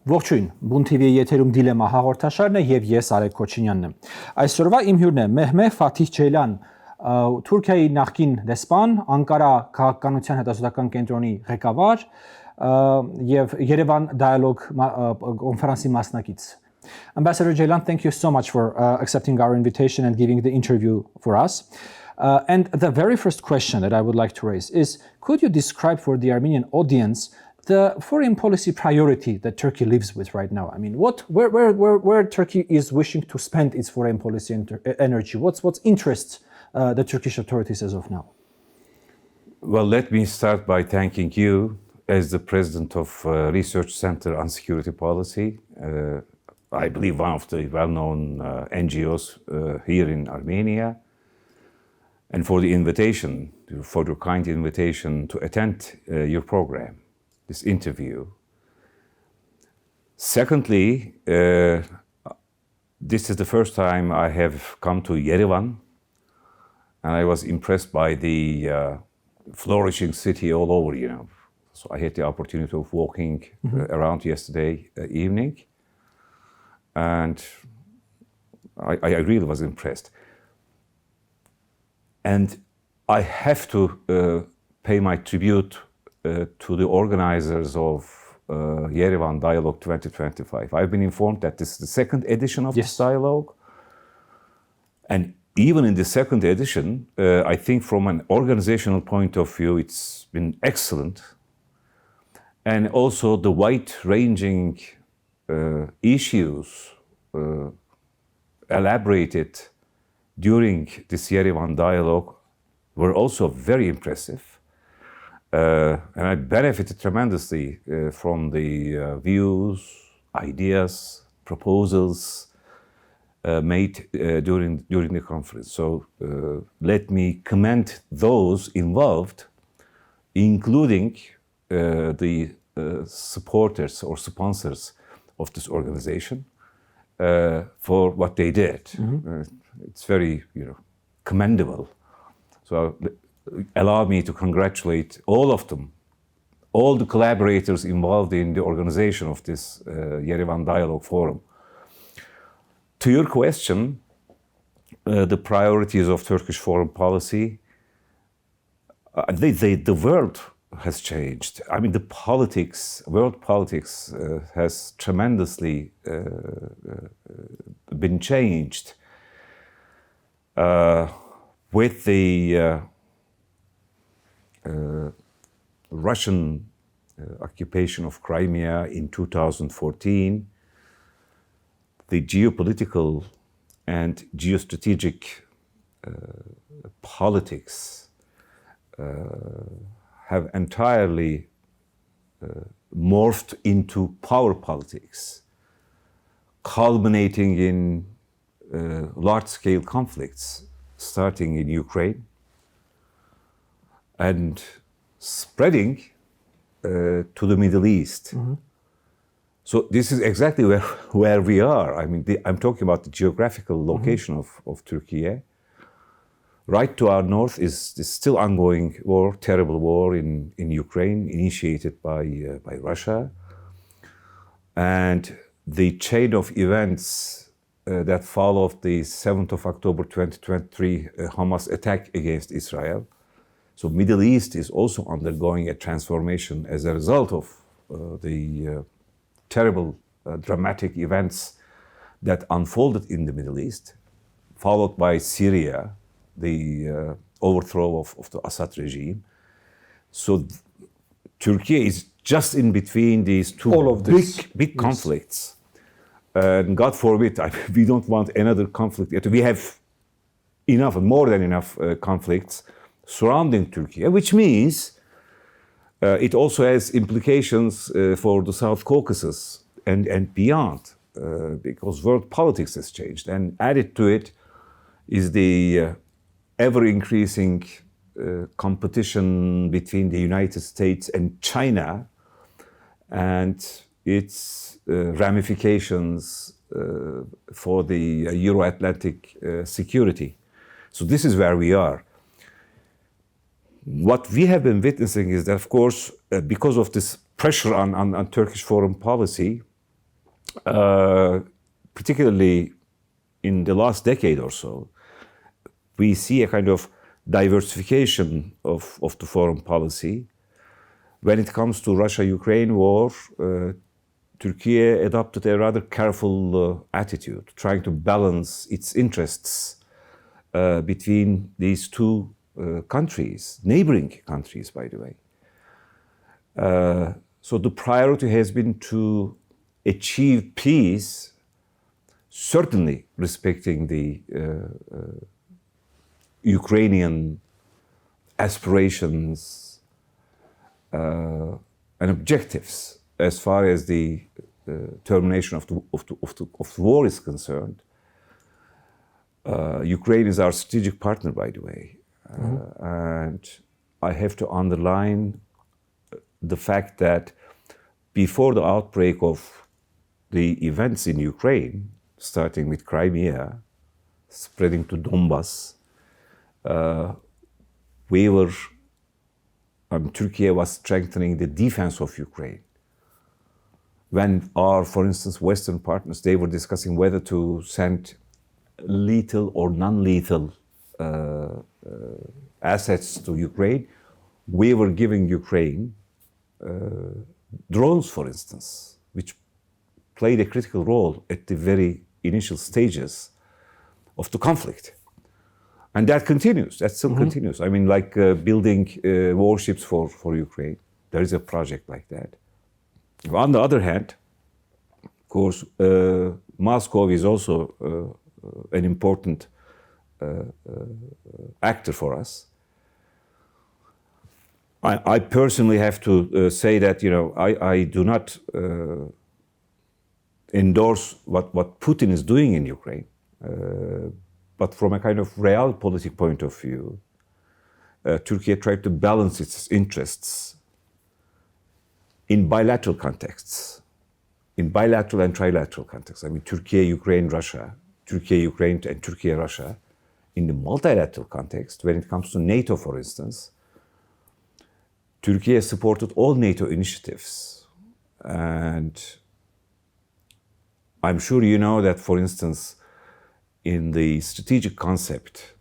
Ողջույն, Բուն TV-ի եթերում Դիլեմա հաղորդաշարն է եւ ես Արեգ Քոչինյանն եմ։ Այսօրվա իմ հյուրն է Մեհմեթ Ֆաթիհ Ջեյլան, Թուրքիայի նախկին դեսպան, Անկարա քաղաքականության հետազոտական կենտրոնի ղեկավար եւ Երևան Dialogue կոնֆերանսի մասնակից։ Ambassador Ջեյլան, thank you so much for accepting our invitation and giving the interview for us. And the very first question that I would like to raise is, could you describe for the Armenian audience the foreign policy priority that Turkey lives with right now? I mean, where Turkey is wishing to spend its foreign policy energy? What's interests the Turkish authorities as of now? Well, let me start by thanking you as the president of Research Center on Security Policy. I believe one of the well-known NGOs here in Armenia, and for the invitation, for your kind invitation to attend your program, this interview. Secondly, this is the first time I have come to Yerevan, and I was impressed by the flourishing city all over, you know. So I had the opportunity of walking around yesterday evening, and I really was impressed. And I have to pay my tribute to the organizers of Yerevan Dialogue 2025. I've been informed that this is the second edition of this dialogue. And even in the second edition, I think from an organizational point of view, it's been excellent. And also the wide-ranging issues elaborated during this Yerevan dialogue were also very impressive. And I benefited tremendously from the views, ideas, proposals made during the conference. So let me commend those involved, including the supporters or sponsors of this organization for what they did. It's very, commendable. So allow me to congratulate all of them, all the collaborators involved in the organization of this Yerevan Dialogue Forum. To your question, the priorities of Turkish foreign policy, the world has changed. I mean, world politics has tremendously been changed with the Russian occupation of Crimea in 2014, the geopolitical and geostrategic politics have entirely morphed into power politics, culminating in large-scale conflicts, starting in Ukraine and spreading to the Middle East. So this is exactly where we are. I mean, I'm talking about the geographical location of Turkey. Right to our north is the still ongoing war, terrible war in Ukraine, initiated by Russia. And the chain of events that followed the 7th of October 2023 Hamas attack against Israel. So Middle East is also undergoing a transformation as a result of the terrible, dramatic events that unfolded in the Middle East, followed by Syria, the overthrow of the Assad regime. So Turkey is just in between these two big conflicts. And God forbid, we don't want another conflict. We have enough, more than enough conflicts surrounding Turkey, which means it also has implications for the South Caucasus and beyond, because world politics has changed. And added to it is the ever-increasing competition between the United States and China and its ramifications for the Euro-Atlantic security. So this is where we are. What we have been witnessing is that, of course, because of this pressure on Turkish foreign policy, particularly in the last decade or so, we see a kind of diversification of the foreign policy. When it comes to Russia-Ukraine war, Turkey adopted a rather careful attitude, trying to balance its interests between these two countries, neighboring countries, by the way. So the priority has been to achieve peace, certainly respecting the Ukrainian aspirations and objectives as far as the termination of the war is concerned. Ukraine is our strategic partner, by the way. And I have to underline the fact that before the outbreak of the events in Ukraine, starting with Crimea, spreading to Donbass, Turkey was strengthening the defense of Ukraine. When our, for instance, Western partners, they were discussing whether to send lethal or non-lethal assets to Ukraine, we were giving Ukraine drones, for instance, which played a critical role at the very initial stages of the conflict. And that continues, that still continues. I mean, like building warships for Ukraine. There is a project like that. On the other hand, of course, Moscow is also an important actor for us. I personally have to say that, I do not endorse what Putin is doing in Ukraine. But from a kind of realpolitik point of view, Turkey tried to balance its interests in bilateral contexts, in bilateral and trilateral contexts. I mean, Turkey, Ukraine, Russia, Turkey, Ukraine, and Turkey, Russia. In the multilateral context, when it comes to NATO, for instance, Turkey has supported all NATO initiatives. And I'm sure you know that, for instance, in the strategic concept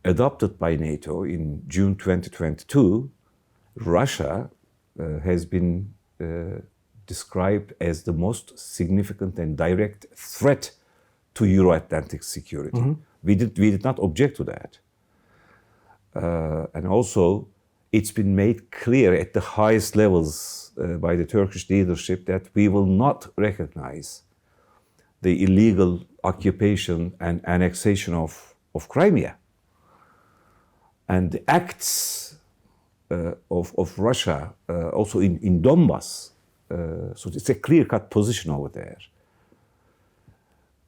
adopted by NATO in June 2022, Russia has been described as the most significant and direct threat to Euro-Atlantic security. We did not object to that. And also, it's been made clear at the highest levels by the Turkish leadership that we will not recognize the illegal occupation and annexation of Crimea. And the acts of Russia also in Donbass, so it's a clear-cut position over there.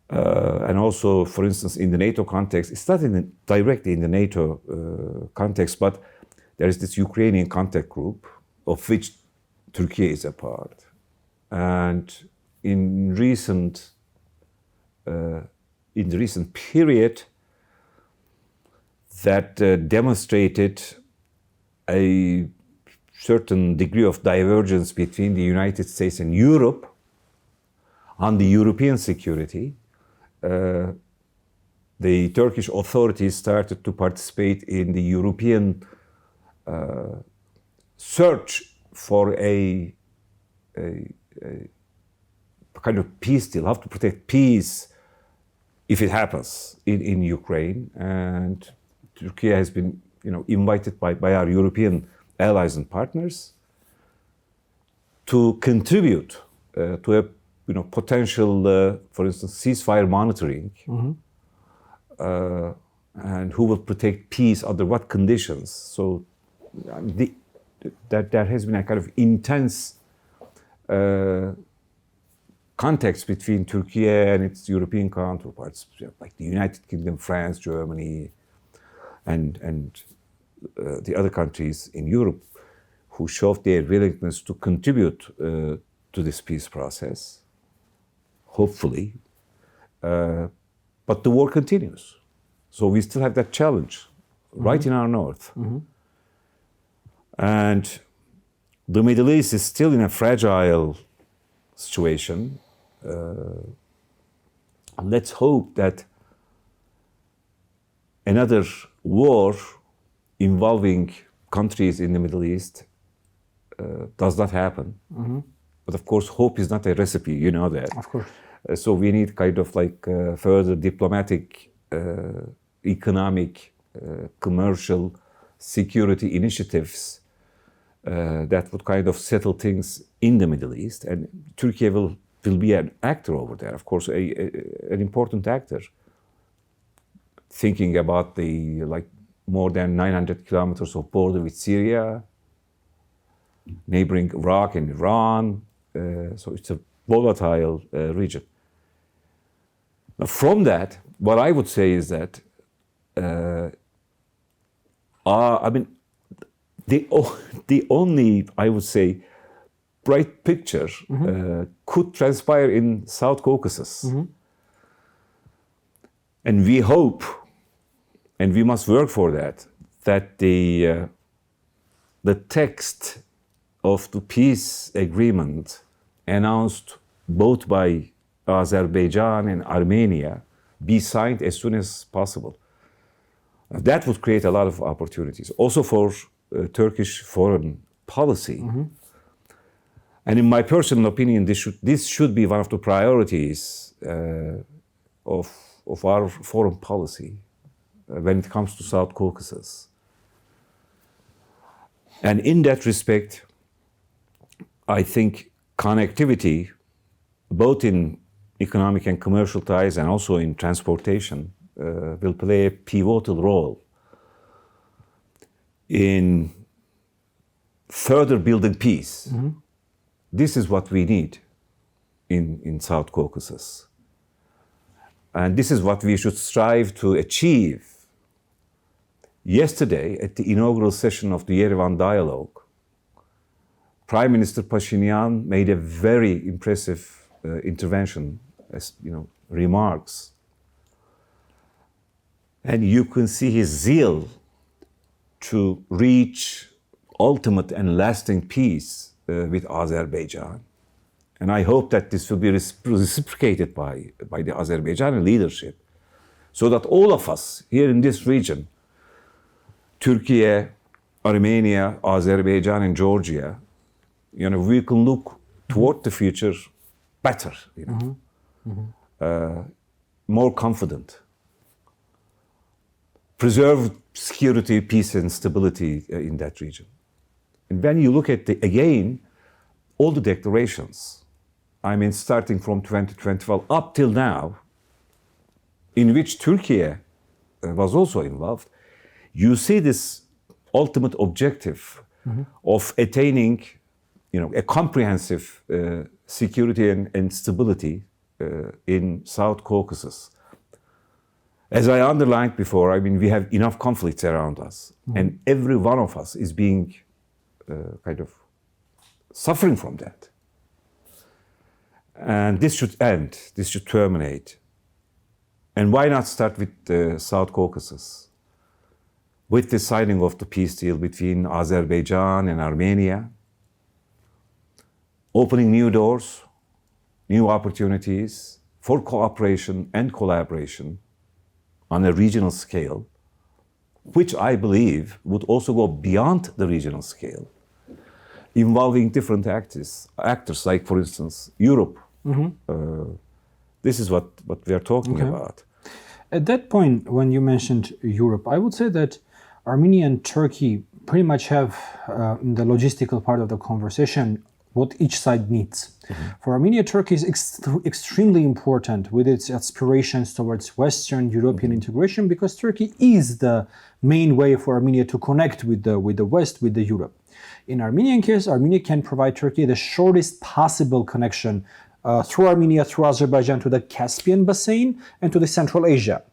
And also, for instance, in the NATO context, it's not directly in the NATO context, but there is this Ukrainian contact group of which Turkey is a part. And in the recent period, that demonstrated a certain degree of divergence between the United States and Europe on the European security. The Turkish authorities started to participate in the European search for a kind of peace deal, how to protect peace if it happens in Ukraine. And Turkey has been invited by our European allies and partners to contribute to a potential, for instance, ceasefire monitoring, and who will protect peace under what conditions. So there has been a kind of intense context between Turkey and its European counterparts, like the United Kingdom, France, Germany, and the other countries in Europe, who showed their willingness to contribute to this peace process, hopefully. But the war continues. So we still have that challenge right in our north. And the Middle East is still in a fragile situation. let's hope that another war involving countries in the Middle East does not happen. But of course, hope is not a recipe, you know that. Of course. So we need kind of like further diplomatic, economic, commercial security initiatives that would kind of settle things in the Middle East. And Turkey will be an actor over there, of course, an important actor. Thinking about the more than 900 kilometers of border with Syria, neighboring Iraq and Iran. So it's a volatile region. Now from that, what I would say is that, I mean, the only, I would say, bright picture could transpire in South Caucasus. And we hope, and we must work for that, that the text of the peace agreement announced both by Azerbaijan and Armenia be signed as soon as possible. That would create a lot of opportunities, also for Turkish foreign policy. And in my personal opinion, this should be one of the priorities of our foreign policy when it comes to South Caucasus. And in that respect, I think connectivity, both in economic and commercial ties and also in transportation, will play a pivotal role in further building peace. This is what we need in South Caucasus. And this is what we should strive to achieve. Yesterday, at the inaugural session of the Yerevan Dialogue, Prime Minister Pashinyan made a very impressive intervention, remarks. And you can see his zeal to reach ultimate and lasting peace with Azerbaijan. And I hope that this will be reciprocated by the Azerbaijani leadership, so that all of us here in this region, Turkey, Armenia, Azerbaijan, and Georgia, we can look toward the future better, more confident, preserve security, peace, and stability in that region. And when you look at again, all the declarations, I mean, starting from 2012 up till now, in which Turkey was also involved, you see this ultimate objective of attaining, a comprehensive security and stability in South Caucasus. As I underlined before, I mean, we have enough conflicts around us, and every one of us is being kind of suffering from that. And this should end, this should terminate. And why not start with South Caucasus? With the signing of the peace deal between Azerbaijan and Armenia, opening new doors, new opportunities for cooperation and collaboration on a regional scale, which I believe would also go beyond the regional scale, involving different actors like, for instance, Europe. This is what we are talking about. At that point, when you mentioned Europe, I would say that Armenia and Turkey pretty much have, in the logistical part of the conversation, what each side needs. For Armenia, Turkey is extremely important with its aspirations towards Western European integration, because Turkey is the main way for Armenia to connect with the West, with the Europe. In Armenian case, Armenia can provide Turkey the shortest possible connection through Armenia, through Azerbaijan, to the Caspian Basin and to the Central Asia.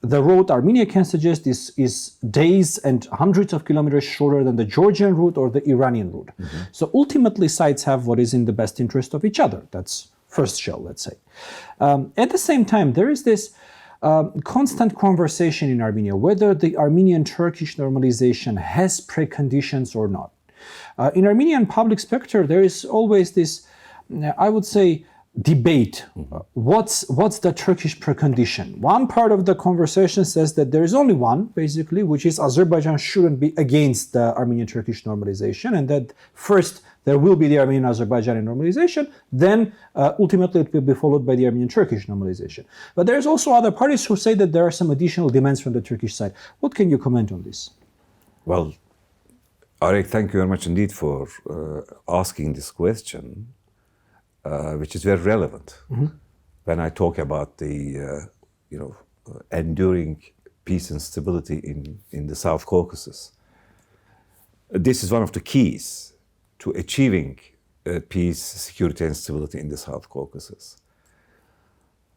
The road Armenia can suggest is days and hundreds of kilometers shorter than the Georgian route or the Iranian route. So ultimately, sides have what is in the best interest of each other. That's first shell, let's say. At the same time, there is this constant conversation in Armenia whether the Armenian-Turkish normalization has preconditions or not. In Armenian public spectrum, there is always this, I would say, debate. What's the Turkish precondition? One part of the conversation says that there is only one, basically, which is Azerbaijan shouldn't be against the Armenian-Turkish normalization, and that first there will be the Armenian-Azerbaijani normalization, then ultimately it will be followed by the Armenian-Turkish normalization. But there's also other parties who say that there are some additional demands from the Turkish side. What can you comment on this? Well, Arek, thank you very much indeed for asking this question. Which is very relevant when I talk about the enduring peace and stability in the South Caucasus. This is one of the keys to achieving peace, security, and stability in the South Caucasus.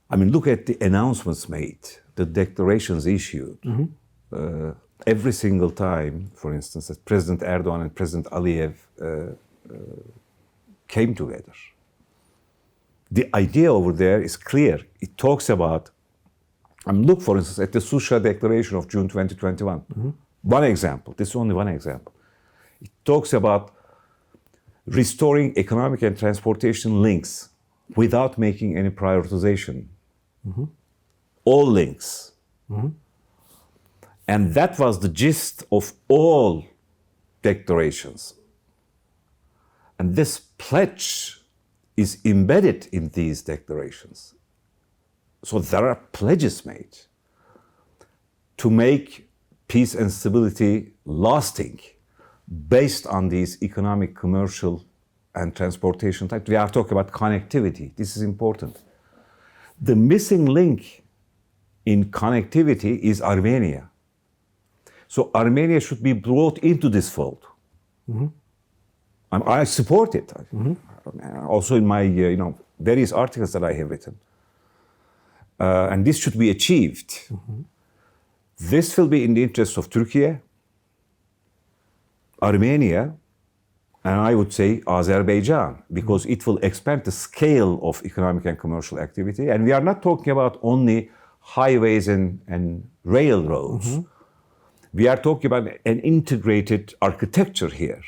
I mean, look at the announcements made, the declarations issued. Every single time, for instance, that President Erdogan and President Aliyev came together. The idea over there is clear. It talks about, look for instance at the Susha Declaration of June 2021. One example, this is only one example. It talks about restoring economic and transportation links without making any prioritization. All links. And that was the gist of all declarations. And this pledge is embedded in these declarations. So there are pledges made to make peace and stability lasting based on these economic, commercial, and transportation types. We are talking about connectivity. This is important. The missing link in connectivity is Armenia. So Armenia should be brought into this fold. I support it. Also in my various articles that I have written. And this should be achieved. This will be in the interest of Turkey, Armenia, and I would say Azerbaijan, because it will expand the scale of economic and commercial activity. And we are not talking about only highways and railroads. We are talking about an integrated architecture here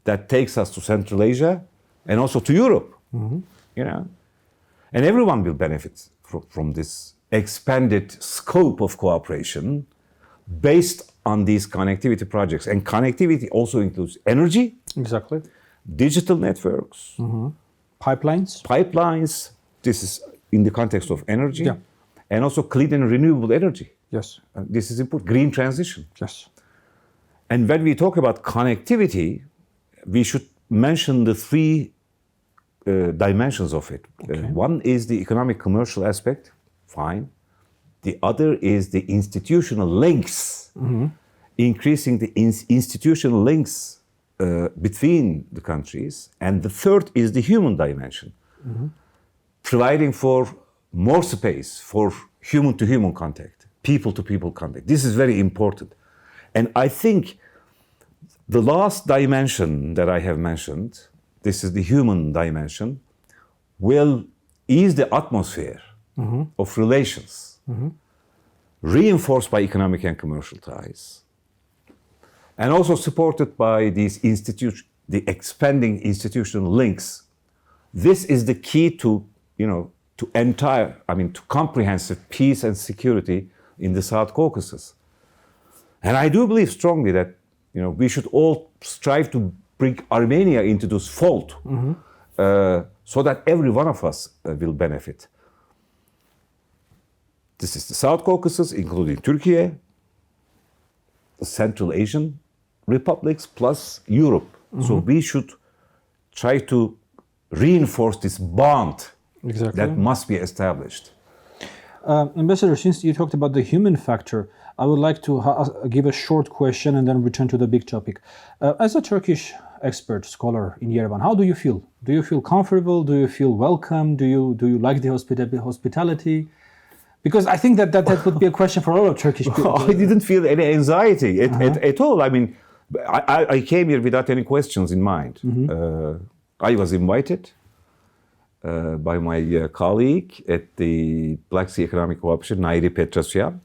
that takes us to Central Asia and also to Europe. And everyone will benefit from this expanded scope of cooperation based on these connectivity projects. And connectivity also includes energy, exactly, digital networks, pipelines. This is in the context of energy, and also clean and renewable energy. Yes, this is important. Green transition. Yes, and when we talk about connectivity, we should mention the three dimensions of it. Okay. One is the economic commercial aspect, fine. The other is the institutional links, increasing the institutional links between the countries. And the third is the human dimension, providing for more space for human-to-human contact, people-to-people contact. This is very important. And I think the last dimension that I have mentioned, this is the human dimension, will ease the atmosphere of relations, reinforced by economic and commercial ties, and also supported by these the expanding institutional links. This is the key to, to comprehensive peace and security in the South Caucasus. And I do believe strongly that, we should all strive to bring Armenia into this fold, so that every one of us will benefit. This is the South Caucasus, including Turkey, the Central Asian republics, plus Europe. So we should try to reinforce this bond that must be established. Ambassador, since you talked about the human factor, I would like to give a short question and then return to the big topic. As a Turkish expert, scholar in Yerevan, how do you feel? Do you feel comfortable? Do you feel welcome? Do you like the hospitality? Because I think that would be a question for a lot of Turkish people. I didn't feel any anxiety at all. I mean, I came here without any questions in mind. I was invited by my colleague at the Black Sea Economic Cooperation, Nairi Petrosyan.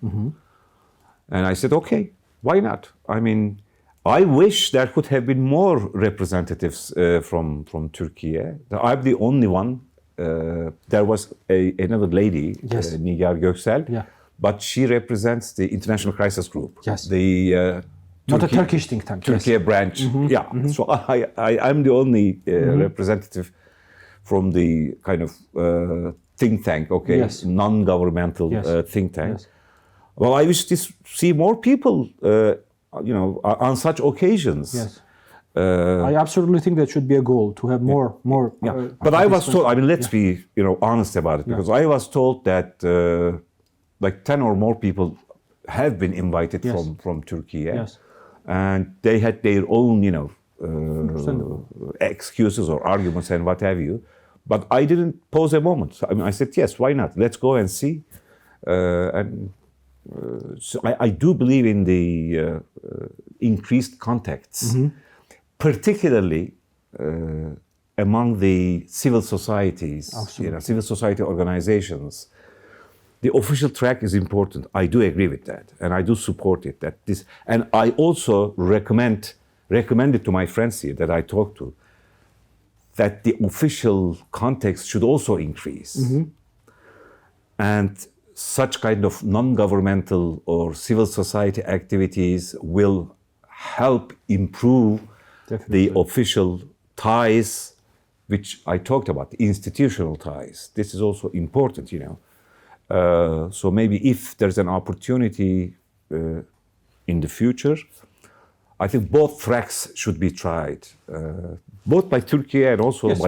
And I said, okay, why not? I mean, I wish there could have been more representatives from Turkey. I'm the only one there was another lady, Yes. Nigar Göksel, Yeah. but she represents the International Crisis Group. Yes. The Not a Turkish think tank. Turkey Yes. branch. Yeah. So I'm the only representative from the kind of think tank, okay, Yes. non-governmental Yes. think tank. Yes. Well, I wish to see more people, on such occasions. Yes. I absolutely think that should be a goal to have more. Yeah. But I was told. I mean, let's be honest about it, because I was told that like 10 or more people have been invited Yes. from Turkey, Yes. and they had their own Understandable. excuses or arguments and what have you. But I didn't pause a moment. I mean, I said, yes, why not? Let's go and see. So I do believe in the increased contacts, particularly among the civil societies, civil society organizations. The official track is important. I do agree with that, and I do support it. And I also recommend it to my friends here that I talk to, that the official context should also increase. And such kind of non-governmental or civil society activities will help improve Definitely. the official ties, which I talked about, the institutional ties. This is also important, So maybe if there's an opportunity in the future, I think both tracks should be tried, both by Turkey and also Yes.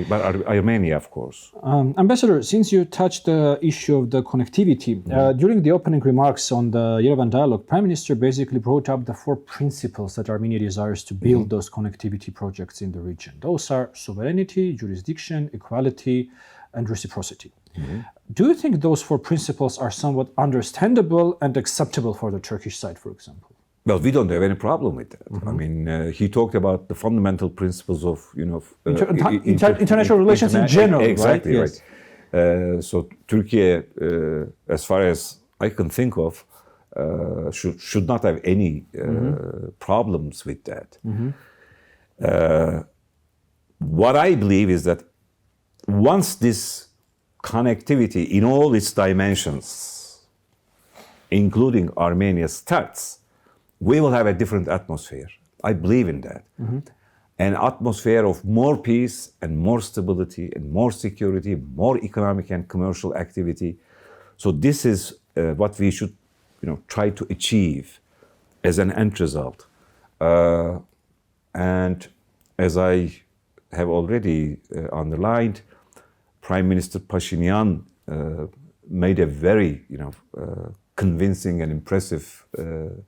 by Armenia, of course. Ambassador, since you touched the issue of the connectivity, during the opening remarks on the Yerevan dialogue, Prime Minister basically brought up the 4 principles that Armenia desires to build those connectivity projects in the region. Those are sovereignty, jurisdiction, equality, and reciprocity. Do you think those 4 principles are somewhat understandable and acceptable for the Turkish side, for example? Well, we don't have any problem with that. I mean, he talked about the fundamental principles of, international relations in general, exactly, right? Yes. Right. So Turkey, as far as I can think of, should not have any problems with that. What I believe is that once this connectivity in all its dimensions, including Armenia, starts, we will have a different atmosphere. I believe in that. An atmosphere of more peace and more stability and more security, more economic and commercial activity. So this is what we should, try to achieve as an end result. And as I have already underlined, Prime Minister Pashinyan made a very, convincing and impressive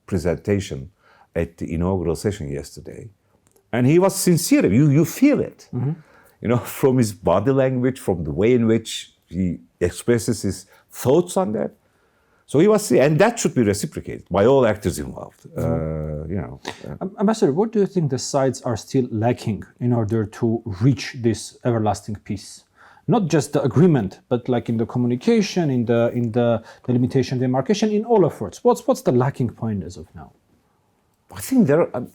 presentation at the inaugural session yesterday. And he was sincere. You feel it, from his body language, from the way in which he expresses his thoughts on that. So he was, and that should be reciprocated by all actors involved. Ambassador, what do you think the sides are still lacking in order to reach this everlasting peace? Not just the agreement, but like in the communication, in the delimitation, demarcation, in all efforts. What's the lacking point as of now? I think there are,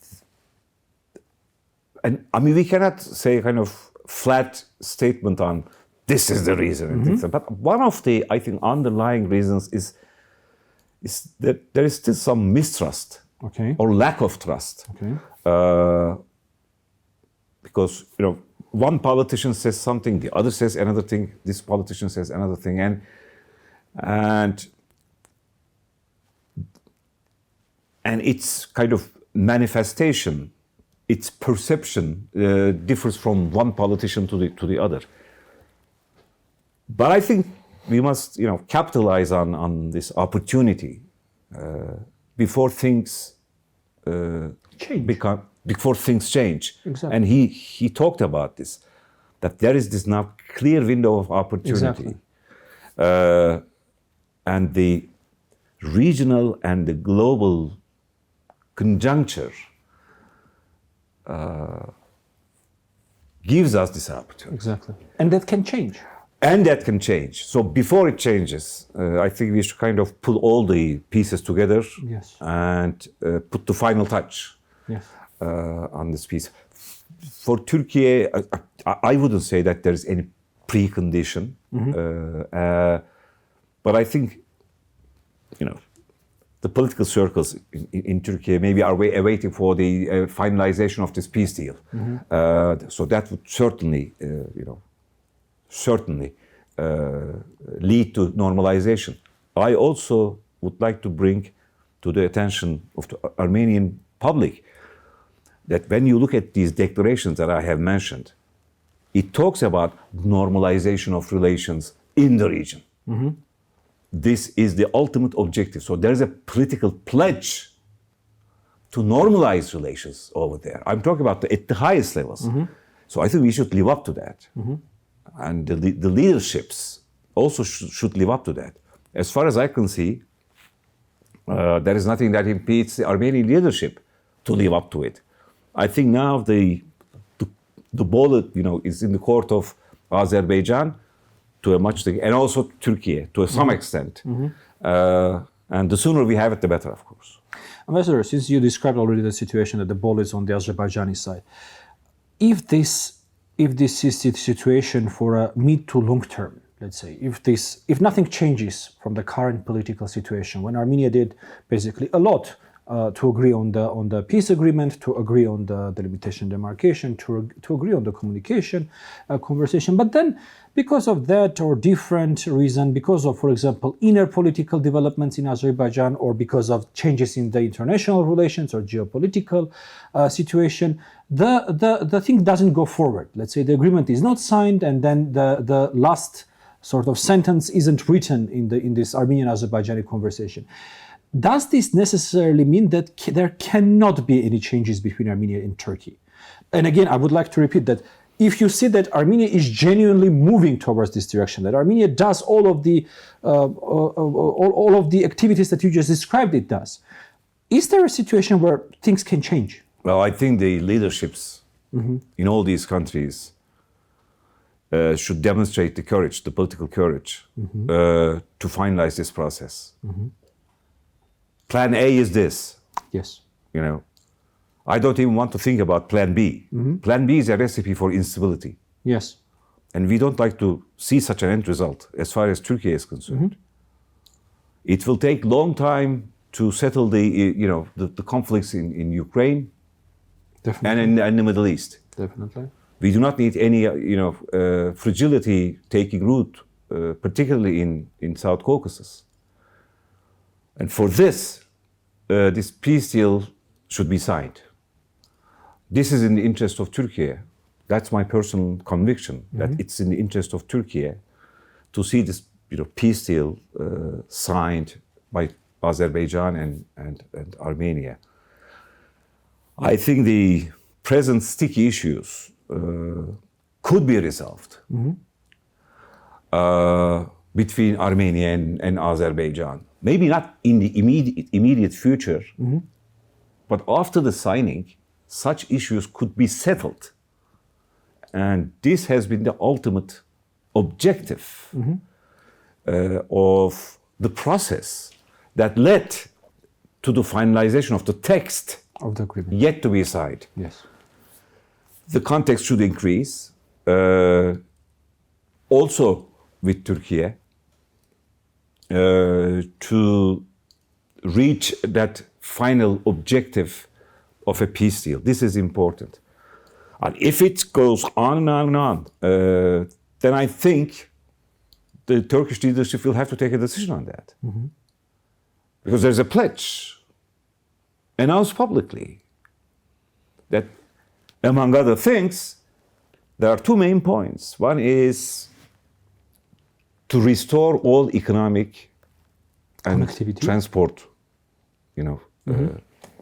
and I mean, we cannot say kind of flat statement on this is the reason. And things, but one of the, I think, underlying reasons is that there is still some mistrust or lack of trust. Because, one politician says something, the other says another thing, this politician says another thing, and its kind of manifestation, its perception differs from one politician to the other. But I think we must, capitalize on this opportunity before things before things change. Exactly. And he talked about this, that there is this now clear window of opportunity. And the regional and the global conjuncture gives us this opportunity. Exactly. And that can change. And that can change. So before it changes, I think we should kind of pull all the pieces together and put the final touch on this piece. For Turkey, I wouldn't say that there's any precondition. But I think, the political circles in Turkey maybe are waiting for the finalization of this peace deal. So that would certainly, lead to normalization. I also would like to bring to the attention of the Armenian public that when you look at these declarations that I have mentioned, it talks about normalization of relations in the region. This is the ultimate objective. So there is a political pledge to normalize relations over there. I'm talking about at the highest levels. So I think we should live up to that. And the leaderships also should live up to that. As far as I can see, there is nothing that impedes the Armenian leadership to live up to it. I think now the ball, is in the court of Azerbaijan to a much, and also Turkey to some extent. And the sooner we have it, the better, of course. Ambassador, since you described already the situation that the ball is on the Azerbaijani side, if this is the situation for a mid to long term, let's say, if nothing changes from the current political situation, when Armenia did basically a lot to agree on the peace agreement, to agree on the delimitation demarcation, to agree on the communication conversation, but then because of that or different reason, because of, for example, inner political developments in Azerbaijan, or because of changes in the international relations or geopolitical situation, the thing doesn't go forward. Let's say the agreement is not signed, and then the last sort of sentence isn't written in this Armenian-Azerbaijani conversation. Does this necessarily mean that there cannot be any changes between Armenia and Turkey? And again, I would like to repeat that if you see that Armenia is genuinely moving towards this direction, that Armenia does all of the activities that you just described it does, is there a situation where things can change? Well, I think the leaderships in all these countries should demonstrate the courage, the political courage, to finalize this process. Plan A is this. Yes. I don't even want to think about Plan B. Plan B is a recipe for instability. Yes. And we don't like to see such an end result as far as Turkey is concerned. It will take long time to settle the conflicts in Ukraine. Definitely. and in the Middle East. Definitely. We do not need any fragility taking root, particularly in South Caucasus. And for this, this peace deal should be signed. This is in the interest of Turkey. That's my personal conviction, that it's in the interest of Turkey to see this peace deal signed by Azerbaijan and Armenia. I think the present sticky issues could be resolved between Armenia and Azerbaijan. Maybe not in the immediate future, but after the signing, such issues could be settled. And this has been the ultimate objective of the process that led to the finalization of the text Of the agreement. yet to be signed. Yes. The context should increase. Also with Turkey, to reach that final objective of a peace deal. This is important. And if it goes on and on, then I think the Turkish leadership will have to take a decision on that. Because there's a pledge announced publicly that, among other things, there are two main points. One is to restore all economic and Connectivity. transport,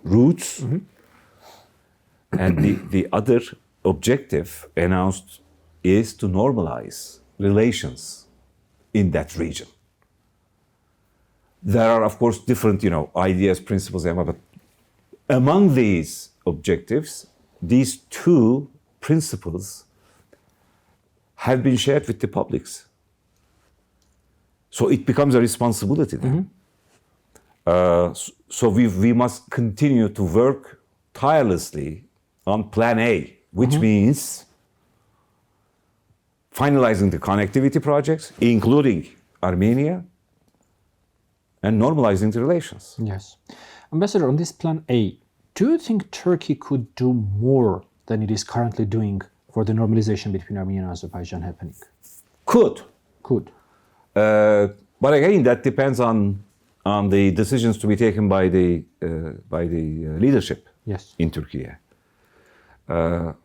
routes. And the other objective announced is to normalize relations in that region. There are, of course, different, ideas, principles, but among these objectives, these two principles have been shared with the publics. So it becomes a responsibility then. So we must continue to work tirelessly on Plan A, which means finalizing the connectivity projects, including Armenia, and normalizing the relations. Yes. Ambassador, on this plan A, do you think Turkey could do more than it is currently doing for the normalization between Armenia and Azerbaijan happening? Could. Could. But again, that depends on the decisions to be taken by the leadership Yes. in Turkey. And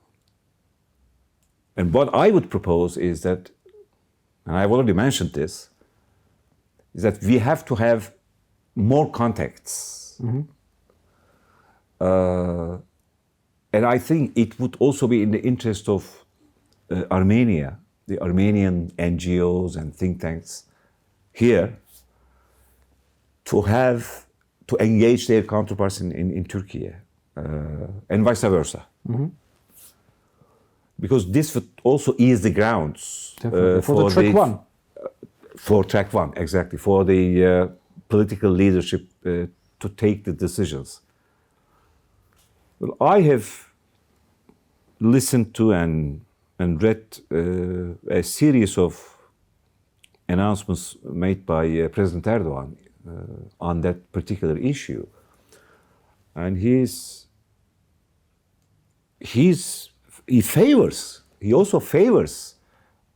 what I would propose is that, and I've already mentioned this, is that we have to have more contacts. And I think it would also be in the interest of Armenia, the Armenian NGOs and think tanks here, to engage their counterparts in Turkey, and vice versa. Because this would also ease the grounds for the track one. For track one, exactly, for the political leadership to take the decisions. Well, I have listened to and read a series of announcements made by President Erdogan on that particular issue, and he also favors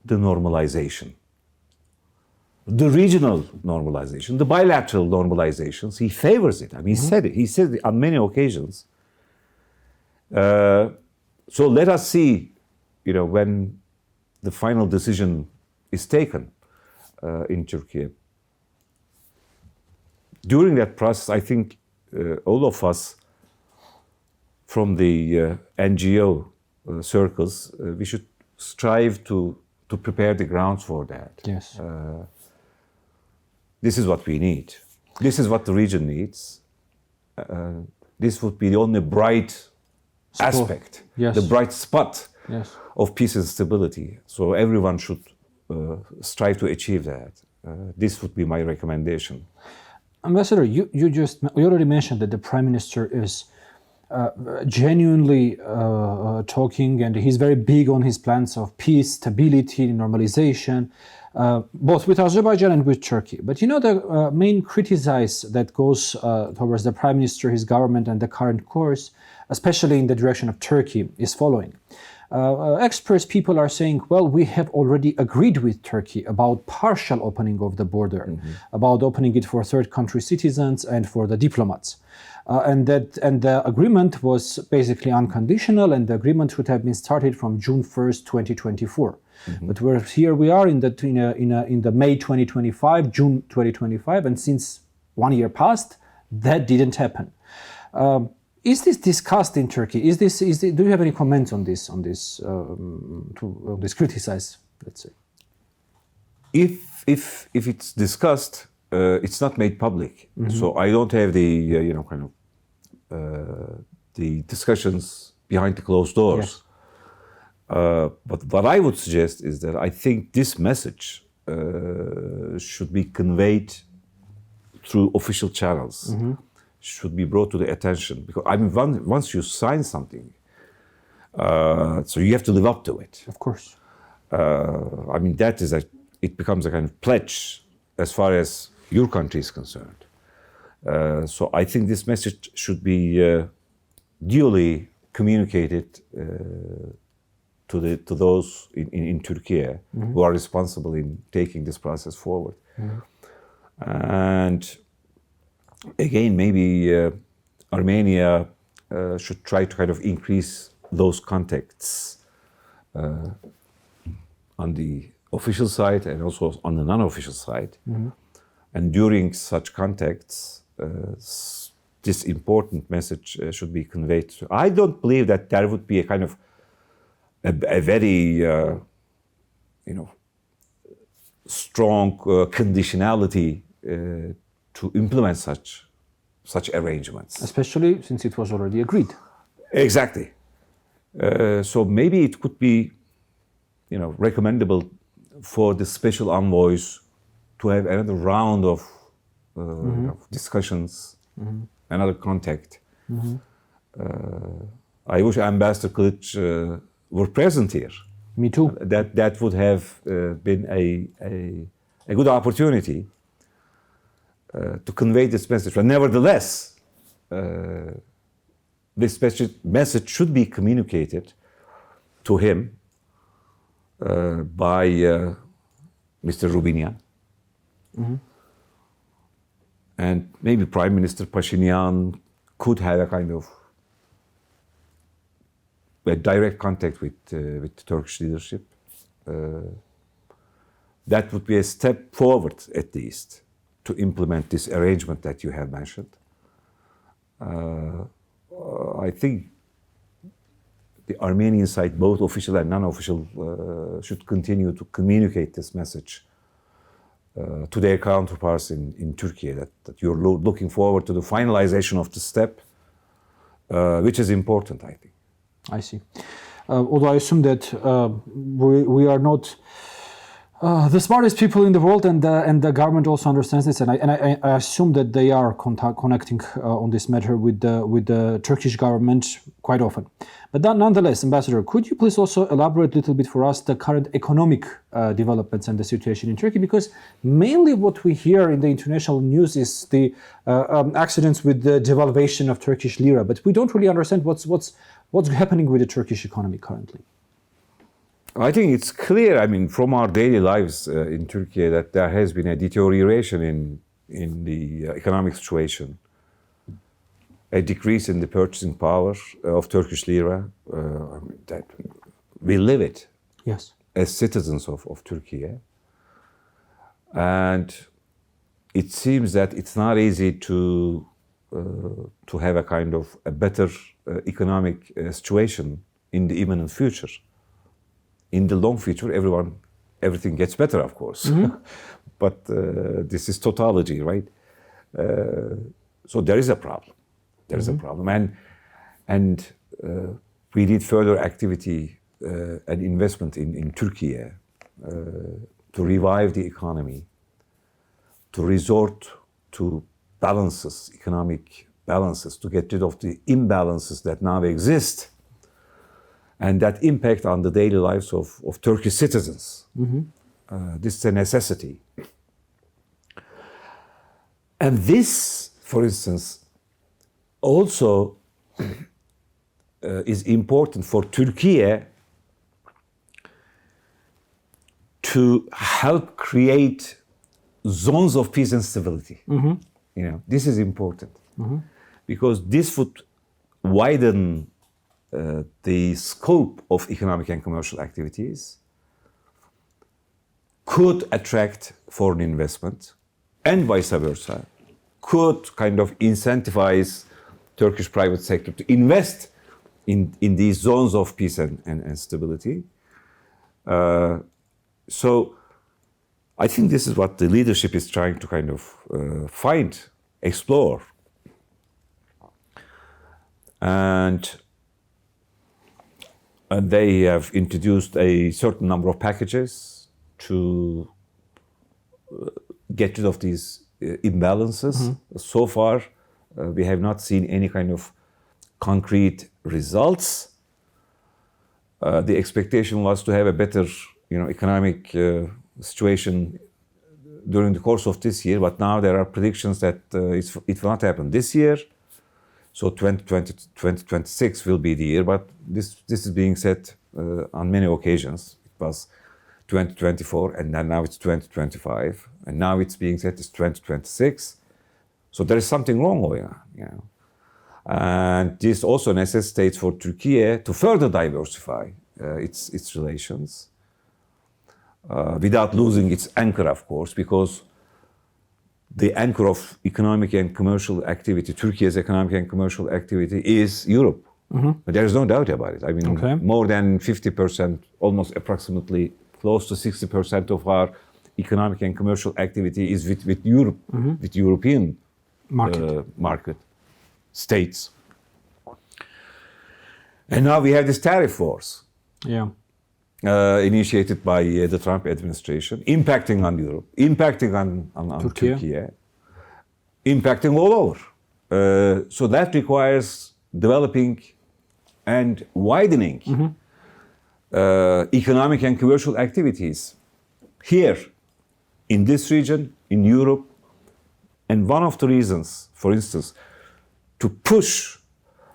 the normalization, the regional normalization, the bilateral normalizations. He favors it. I mean, he said it on many occasions. So let us see, when the final decision is taken in Turkey. During that process, I think all of us from the NGO circles, we should strive to prepare the grounds for that. Yes. This is what we need. This is what the region needs. This would be the only bright aspect, yes. the bright spot Yes. of peace and stability. So everyone should strive to achieve that. This would be my recommendation. Ambassador, you already mentioned that the Prime Minister is genuinely talking, and he's very big on his plans of peace, stability, normalization, both with Azerbaijan and with Turkey. But the main criticism that goes towards the Prime Minister, his government, and the current course, especially in the direction of Turkey, is following. Experts, people are saying, well, we have already agreed with Turkey about partial opening of the border, about opening it for third country citizens and for the diplomats. And the agreement was basically unconditional, and the agreement should have been started from June 1st, 2024. But we are in the May 2025, June 2025, and since 1 year passed, that didn't happen. Is this discussed in Turkey? Do you have any comments on this criticized, let's say? If it's discussed, it's not made public. So I don't have the the discussions behind the closed doors. Yes. But what I would suggest is that I think this message should be conveyed through official channels. Should be brought to the attention, because once you sign something, so you have to live up to it. Of course. It becomes a kind of pledge as far as your country is concerned. So I think this message should be duly communicated to those in Turkey who are responsible in taking this process forward. And again, maybe Armenia should try to kind of increase those contacts on the official side and also on the non-official side. And during such contacts, this important message should be conveyed. I don't believe that there would be a kind of a very strong conditionality to implement such arrangements. Especially since it was already agreed. Exactly. So maybe it could be, recommendable for the special envoys to have another round of discussions, another contact. I wish Ambassador Kılıç were present here. Me too. That would have been a good opportunity to convey this message. But nevertheless, this message should be communicated to him by Mr. Rubinian. And maybe Prime Minister Pashinyan could have a kind of a direct contact with the Turkish leadership. That would be a step forward, at least, to implement this arrangement that you have mentioned. I think the Armenian side, both official and non-official, should continue to communicate this message to their counterparts in Turkey, that you're looking forward to the finalization of the step, which is important, I think. I see. Although I assume that we are not the smartest people in the world, and the government also understands this, and I assume that they are connecting on this matter with the Turkish government quite often. But nonetheless, Ambassador, could you please also elaborate a little bit for us the current economic developments and the situation in Turkey? Because mainly what we hear in the international news is the accidents with the devaluation of Turkish lira, but we don't really understand what's happening with the Turkish economy currently. I think it's clear, I mean, from our daily lives in Turkey, that there has been a deterioration in the economic situation, a decrease in the purchasing power of Turkish lira. That we live it, yes, as citizens of Turkey. And it seems that it's not easy to have a kind of a better economic situation in the imminent future. In the long future, everything gets better, of course. But this is tautology, right? So there is a problem. There is a problem, and we need further activity and investment in Turkey to revive the economy, to resort to balances, economic balances, to get rid of the imbalances that now exist, and that impact on the daily lives of Turkish citizens. This is a necessity. And this, for instance, also is important for Turkey to help create zones of peace and stability. You know, this is important because this would widen the scope of economic and commercial activities, could attract foreign investment, and vice versa, could kind of incentivize Turkish private sector to invest in these zones of peace and stability. So I think this is what the leadership is trying to kind of explore. And they have introduced a certain number of packages to get rid of these imbalances. So far, we have not seen any kind of concrete results. The expectation was to have a better, economic situation during the course of this year, but now there are predictions that it will not happen this year. So 2026 will be the year, but this is being said on many occasions. It was 2024, and then now it's 2025, and now it's being said it's 2026. So there is something wrong going on, And this also necessitates for Turkey to further diversify its relations without losing its anchor, of course, because the anchor of economic and commercial activity, Turkey's economic and commercial activity, is Europe. But there is no doubt about it. I mean, more than 50%, almost approximately close to 60% of our economic and commercial activity is with Europe, with European market states. And now we have this tariff wars. Initiated by the Trump administration, impacting on Europe, impacting on Turkey, impacting all over. So that requires developing and widening economic and commercial activities here, in this region, in Europe. And one of the reasons, for instance, to push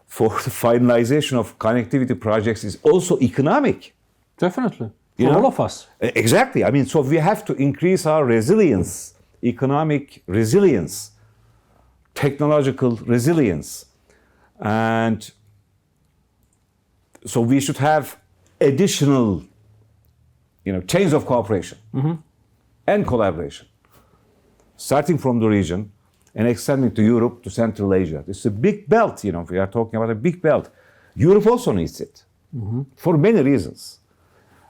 for the finalization of connectivity projects is also economic. Definitely. For all of us. Exactly. I mean, so we have to increase our resilience, economic resilience, technological resilience. And so we should have additional, chains of cooperation and collaboration, starting from the region and extending to Europe, to Central Asia. It's a big belt, we are talking about a big belt. Europe also needs it for many reasons.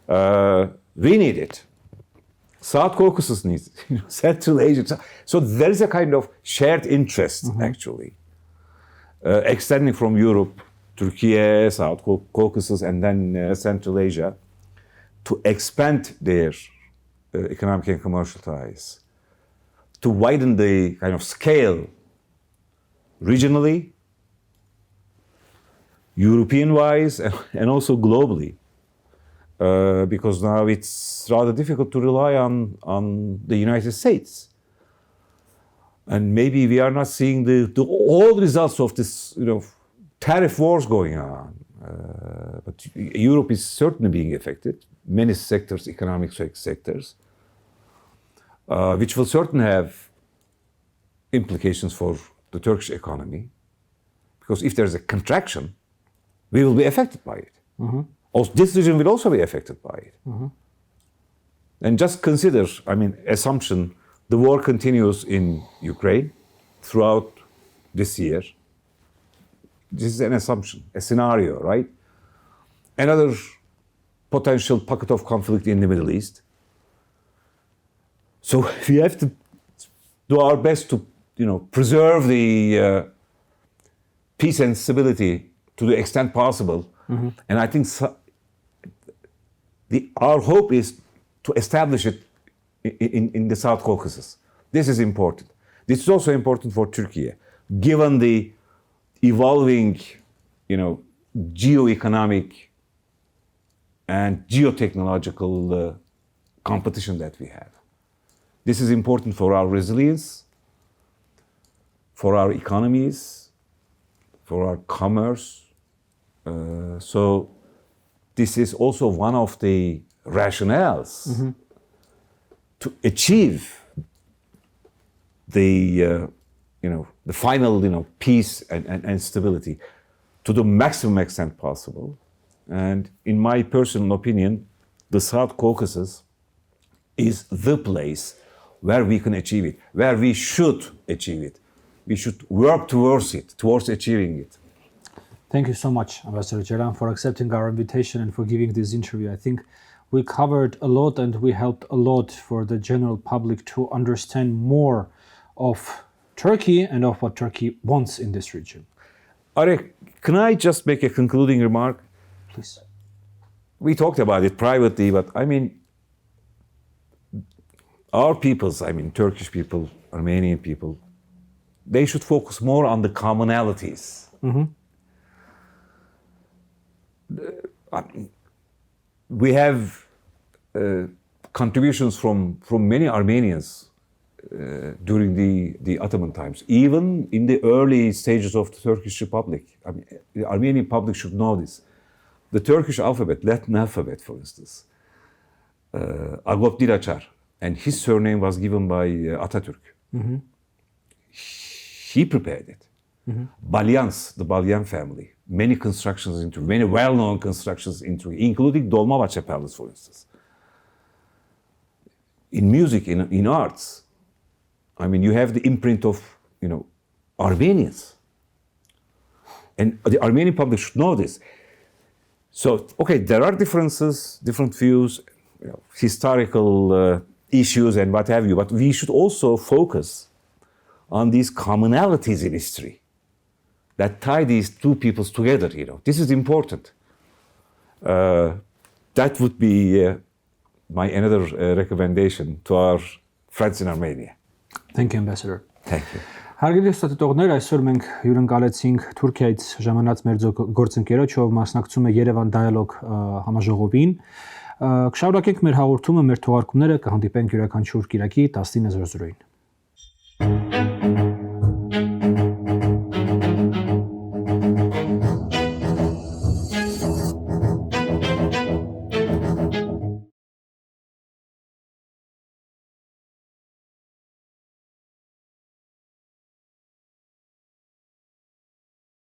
We need it. South Caucasus needs it, Central Asia. So there is a kind of shared interest, actually, extending from Europe, Turkey, South Caucasus, and then Central Asia, to expand their economic and commercial ties, to widen the kind of scale regionally, European-wise, and also globally. Because now it's rather difficult to rely on the United States. And maybe we are not seeing all the results of this, tariff wars going on. But Europe is certainly being affected, many sectors, economic sectors, which will certainly have implications for the Turkish economy. Because if there's a contraction, we will be affected by it. Also, this region will also be affected by it. And just consider, assumption, the war continues in Ukraine throughout this year. This is an assumption, a scenario, right? Another potential pocket of conflict in the Middle East. So we have to do our best to, preserve the peace and stability to the extent possible. And I think our hope is to establish it in the South Caucasus. This is important. This is also important for Turkey, given the evolving, geoeconomic and geotechnological competition that we have. This is important for our resilience, for our economies, for our commerce. So this is also one of the rationales to achieve the final peace and stability to the maximum extent possible. And in my personal opinion, the South Caucasus is the place where we can achieve it, where we should achieve it. We should work towards it, towards achieving it. Thank you so much, Ambassador Ջեյլան, for accepting our invitation and for giving this interview. I think we covered a lot and we helped a lot for the general public to understand more of Turkey and of what Turkey wants in this region. Arek, can I just make a concluding remark? Please. We talked about it privately, but our peoples, Turkish people, Armenian people, they should focus more on the commonalities. We have contributions from many Armenians during the Ottoman times, even in the early stages of the Turkish Republic. The Armenian public should know this. The Turkish alphabet, Latin alphabet, for instance, Agop Diraçar, and his surname was given by Atatürk. He prepared it. Balyans, the Balyan family, many well-known constructions in Turkey, including Dolmabahce Palace, for instance. In music, in arts, you have the imprint of, Armenians. And the Armenian public should know this. So, okay, there are differences, different views, historical issues and what have you, but we should also focus on these commonalities in history that tie these two peoples together. This is important. That would be my another recommendation to our friends in Armenia. Thank you, Ambassador. Thank you. Հարգելի ստատիտողներ, այսօր մենք հյուրընկալեցինք Թուրքիայից ժամանած մեր գործընկերոջ, ով մասնակցում է Երևան Dialogue համաժողովին։ Կշարունակենք մեր հաղորդումը, մեր թողարկումները կհանդիպենք յուրաքանչյուր կիրակի 19:00-ին։